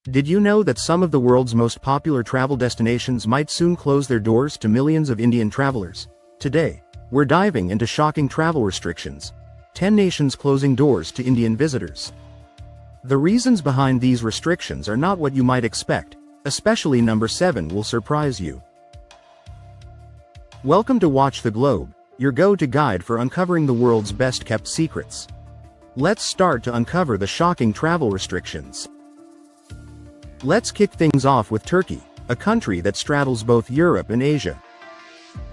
Did you know that some of the world's most popular travel destinations might soon close their doors to millions of Indian travelers? Today, we're diving into shocking travel restrictions. 10 nations closing doors to Indian visitors. The reasons behind these restrictions are not what you might expect, especially number 7 will surprise you. Welcome to Watch the Globe, your go-to guide for uncovering the world's best-kept secrets. Let's start to uncover the shocking travel restrictions. Let's kick things off with Turkey, a country that straddles both Europe and Asia.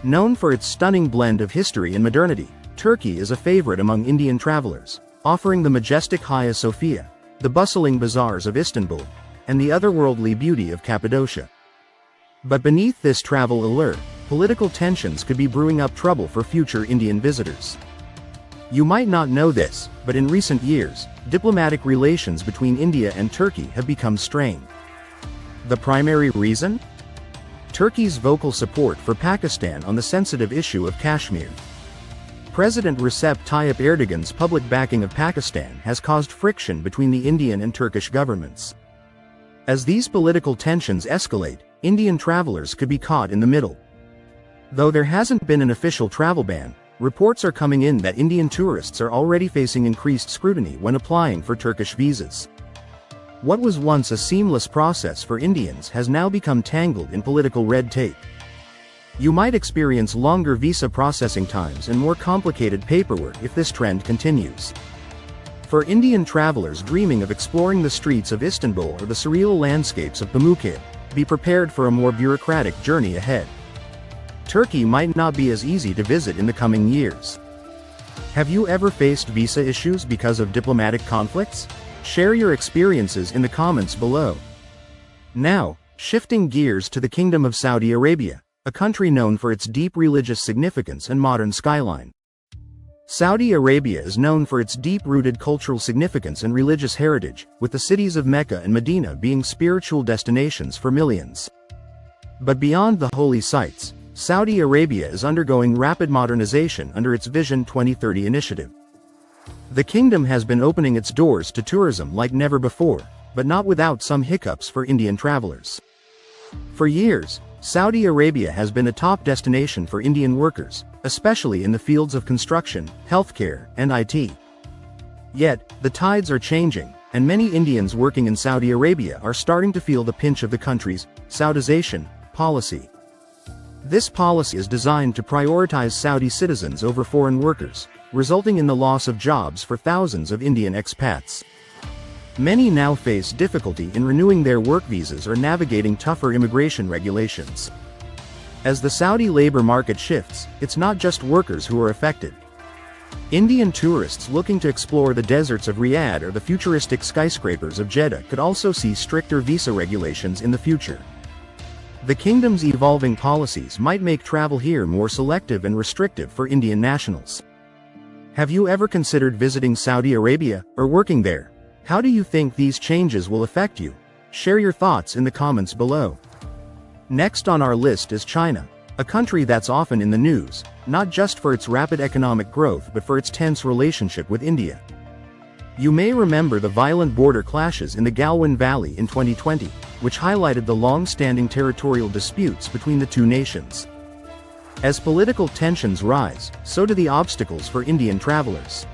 Known for its stunning blend of history and modernity, Turkey is a favorite among Indian travelers, offering the majestic Hagia Sophia, the bustling bazaars of Istanbul, and the otherworldly beauty of Cappadocia. But beneath this travel allure, political tensions could be brewing up trouble for future Indian visitors. You might not know this, but in recent years, diplomatic relations between India and Turkey have become strained. The primary reason? Turkey's vocal support for Pakistan on the sensitive issue of Kashmir. President Recep Tayyip Erdogan's public backing of Pakistan has caused friction between the Indian and Turkish governments. As these political tensions escalate, Indian travelers could be caught in the middle. Though there hasn't been an official travel ban, reports are coming in that Indian tourists are already facing increased scrutiny when applying for Turkish visas. What was once a seamless process for Indians has now become tangled in political red tape. You might experience longer visa processing times and more complicated paperwork if this trend continues. For Indian travelers dreaming of exploring the streets of Istanbul or the surreal landscapes of Pamukkale, be prepared for a more bureaucratic journey ahead. Turkey might not be as easy to visit in the coming years. Have you ever faced visa issues because of diplomatic conflicts? Share your experiences in the comments below. Now, shifting gears to the Kingdom of Saudi Arabia, a country known for its deep religious significance and modern skyline. Saudi Arabia is known for its deep-rooted cultural significance and religious heritage, with the cities of Mecca and Medina being spiritual destinations for millions. But beyond the holy sites, Saudi Arabia is undergoing rapid modernization under its Vision 2030 initiative. The kingdom has been opening its doors to tourism like never before, but not without some hiccups for Indian travelers. For years, Saudi Arabia has been a top destination for Indian workers, especially in the fields of construction, healthcare, and IT. Yet, the tides are changing, and many Indians working in Saudi Arabia are starting to feel the pinch of the country's Saudization policy. This policy is designed to prioritize Saudi citizens over foreign workers, resulting in the loss of jobs for thousands of Indian expats. Many now face difficulty in renewing their work visas or navigating tougher immigration regulations. As the Saudi labor market shifts, it's not just workers who are affected. Indian tourists looking to explore the deserts of Riyadh or the futuristic skyscrapers of Jeddah could also see stricter visa regulations in the future. The kingdom's evolving policies might make travel here more selective and restrictive for Indian nationals. Have you ever considered visiting Saudi Arabia or working there? How do you think these changes will affect you? Share your thoughts in the comments below. Next on our list is China, a country that's often in the news, not just for its rapid economic growth but for its tense relationship with India. You may remember the violent border clashes in the Galwan Valley in 2020, which highlighted the long-standing territorial disputes between the two nations. As political tensions rise, so do the obstacles for Indian travelers.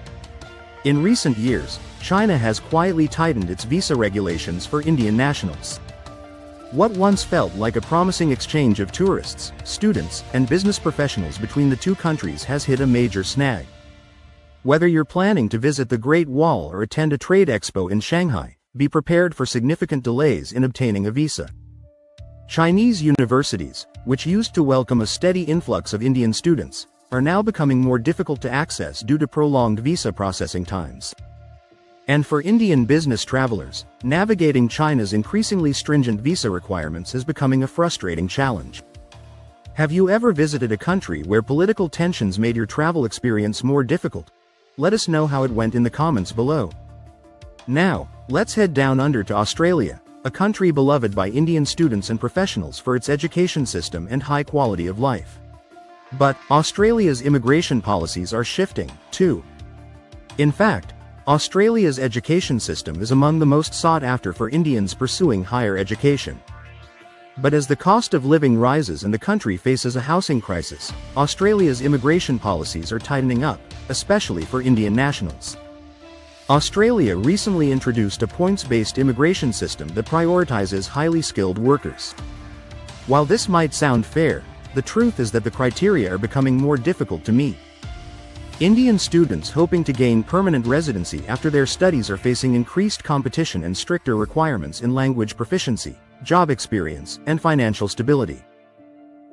In recent years, China has quietly tightened its visa regulations for Indian nationals. What once felt like a promising exchange of tourists, students, and business professionals between the two countries has hit a major snag. Whether you're planning to visit the Great Wall or attend a trade expo in Shanghai, be prepared for significant delays in obtaining a visa. Chinese universities, which used to welcome a steady influx of Indian students, are now becoming more difficult to access due to prolonged visa processing times. And for Indian business travelers, navigating China's increasingly stringent visa requirements is becoming a frustrating challenge. Have you ever visited a country where political tensions made your travel experience more difficult? Let us know how it went in the comments below. Now, let's head down under to Australia, a country beloved by Indian students and professionals for its education system and high quality of life. But Australia's immigration policies are shifting, too. In fact, Australia's education system is among the most sought after for Indians pursuing higher education. But as the cost of living rises and the country faces a housing crisis, Australia's immigration policies are tightening up, especially for Indian nationals. Australia recently introduced a points-based immigration system that prioritizes highly skilled workers. While this might sound fair, the truth is that the criteria are becoming more difficult to meet. Indian students hoping to gain permanent residency after their studies are facing increased competition and stricter requirements in language proficiency, job experience, and financial stability.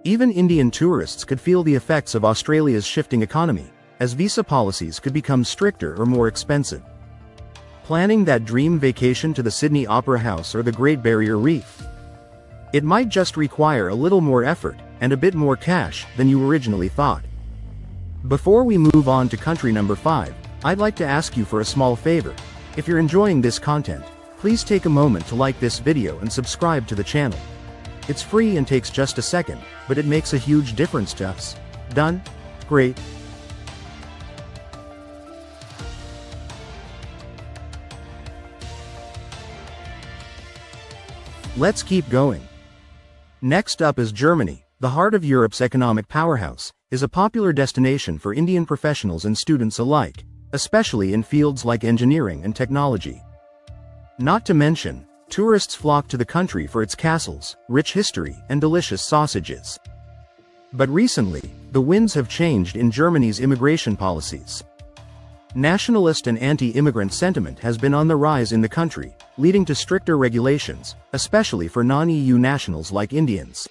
Even Indian tourists could feel the effects of Australia's shifting economy, as visa policies could become stricter or more expensive. Planning that dream vacation to the Sydney Opera House or the Great Barrier Reef? It might just require a little more effort, and a bit more cash, than you originally thought. Before we move on to country number 5, I'd like to ask you for a small favor. If you're enjoying this content, please take a moment to like this video and subscribe to the channel. It's free and takes just a second, but it makes a huge difference to us. Done? Great. Let's keep going. Next up is Germany. The heart of Europe's economic powerhouse, is a popular destination for Indian professionals and students alike, especially in fields like engineering and technology. Not to mention, tourists flock to the country for its castles, rich history, and delicious sausages. But recently, the winds have changed in Germany's immigration policies. Nationalist and anti-immigrant sentiment has been on the rise in the country, leading to stricter regulations, especially for non-EU nationals like Indians.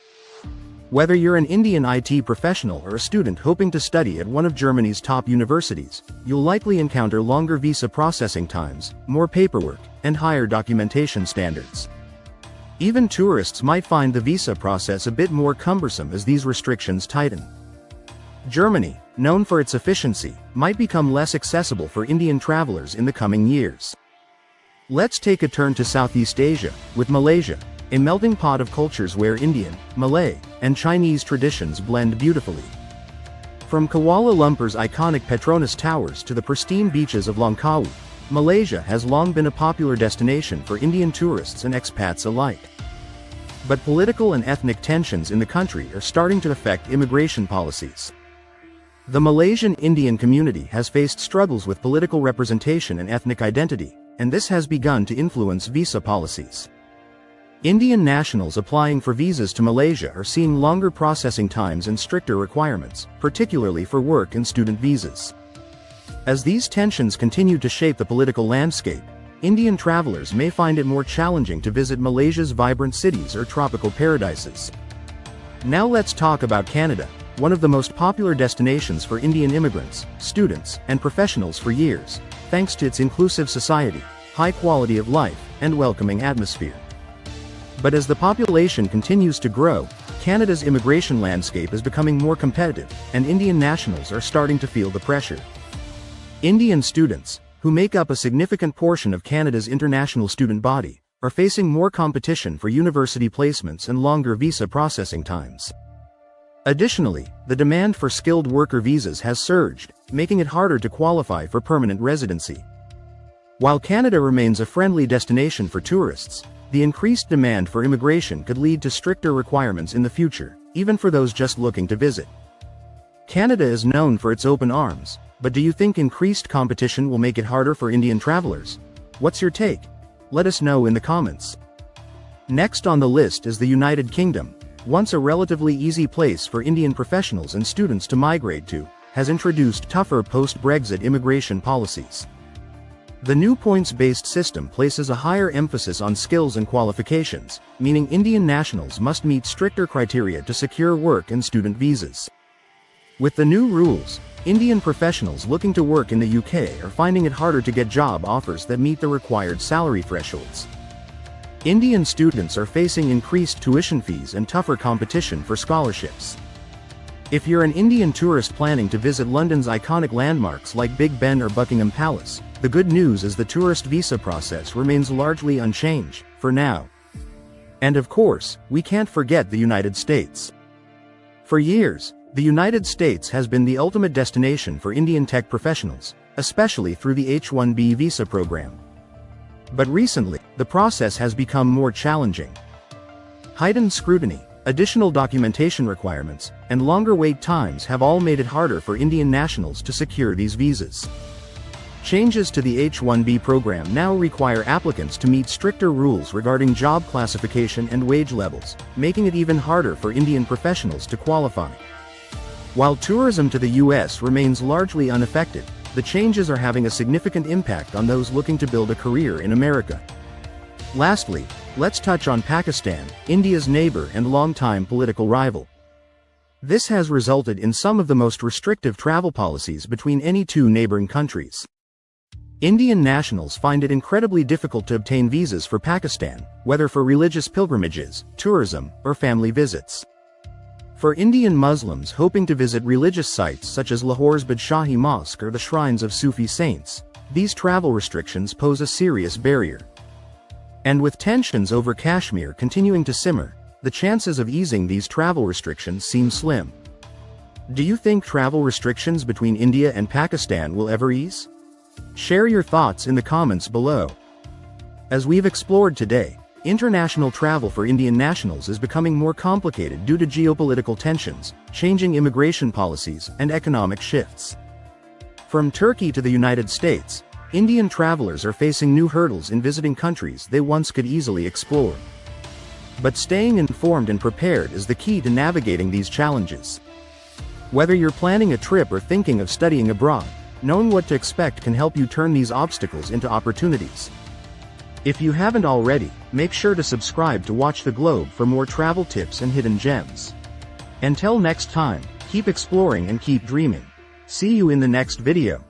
Whether you're an Indian IT professional or a student hoping to study at one of Germany's top universities, you'll likely encounter longer visa processing times, more paperwork, and higher documentation standards. Even tourists might find the visa process a bit more cumbersome as these restrictions tighten. Germany, known for its efficiency, might become less accessible for Indian travelers in the coming years. Let's take a turn to Southeast Asia, with Malaysia, a melting pot of cultures where Indian, Malay, and Chinese traditions blend beautifully. From Kuala Lumpur's iconic Petronas Towers to the pristine beaches of Langkawi, Malaysia has long been a popular destination for Indian tourists and expats alike. But political and ethnic tensions in the country are starting to affect immigration policies. The Malaysian Indian community has faced struggles with political representation and ethnic identity, and this has begun to influence visa policies. Indian nationals applying for visas to Malaysia are seeing longer processing times and stricter requirements, particularly for work and student visas. As these tensions continue to shape the political landscape, Indian travelers may find it more challenging to visit Malaysia's vibrant cities or tropical paradises. Now let's talk about Canada, one of the most popular destinations for Indian immigrants, students, and professionals for years, thanks to its inclusive society, high quality of life, and welcoming atmosphere. But as the population continues to grow, Canada's immigration landscape is becoming more competitive, and Indian nationals are starting to feel the pressure. Indian students, who make up a significant portion of Canada's international student body, are facing more competition for university placements and longer visa processing times. Additionally, the demand for skilled worker visas has surged, making it harder to qualify for permanent residency. While Canada remains a friendly destination for tourists, the increased demand for immigration could lead to stricter requirements in the future, even for those just looking to visit. Canada is known for its open arms, but do you think increased competition will make it harder for Indian travelers? What's your take? Let us know in the comments. Next on the list is the United Kingdom, once a relatively easy place for Indian professionals and students to migrate to, has introduced tougher post-Brexit immigration policies. The new points-based system places a higher emphasis on skills and qualifications, meaning Indian nationals must meet stricter criteria to secure work and student visas. With the new rules, Indian professionals looking to work in the UK are finding it harder to get job offers that meet the required salary thresholds. Indian students are facing increased tuition fees and tougher competition for scholarships. If you're an Indian tourist planning to visit London's iconic landmarks like Big Ben or Buckingham Palace, the good news is the tourist visa process remains largely unchanged, for now. And of course, we can't forget the United States. For years, the United States has been the ultimate destination for Indian tech professionals, especially through the H-1B visa program. But recently, the process has become more challenging. Heightened scrutiny, additional documentation requirements, and longer wait times have all made it harder for Indian nationals to secure these visas. Changes to the H-1B program now require applicants to meet stricter rules regarding job classification and wage levels, making it even harder for Indian professionals to qualify. While tourism to the US remains largely unaffected, the changes are having a significant impact on those looking to build a career in America. Lastly, let's touch on Pakistan, India's neighbor and longtime political rival. This has resulted in some of the most restrictive travel policies between any two neighboring countries. Indian nationals find it incredibly difficult to obtain visas for Pakistan, whether for religious pilgrimages, tourism, or family visits. For Indian Muslims hoping to visit religious sites such as Lahore's Badshahi Mosque or the shrines of Sufi saints, these travel restrictions pose a serious barrier. And with tensions over Kashmir continuing to simmer, the chances of easing these travel restrictions seem slim. Do you think travel restrictions between India and Pakistan will ever ease? Share your thoughts in the comments below. As we've explored today, international travel for Indian nationals is becoming more complicated due to geopolitical tensions, changing immigration policies, and economic shifts. From Turkey to the United States, Indian travelers are facing new hurdles in visiting countries they once could easily explore. But staying informed and prepared is the key to navigating these challenges. Whether you're planning a trip or thinking of studying abroad, knowing what to expect can help you turn these obstacles into opportunities. If you haven't already, make sure to subscribe to Watch the Globe for more travel tips and hidden gems. Until next time, keep exploring and keep dreaming. See you in the next video.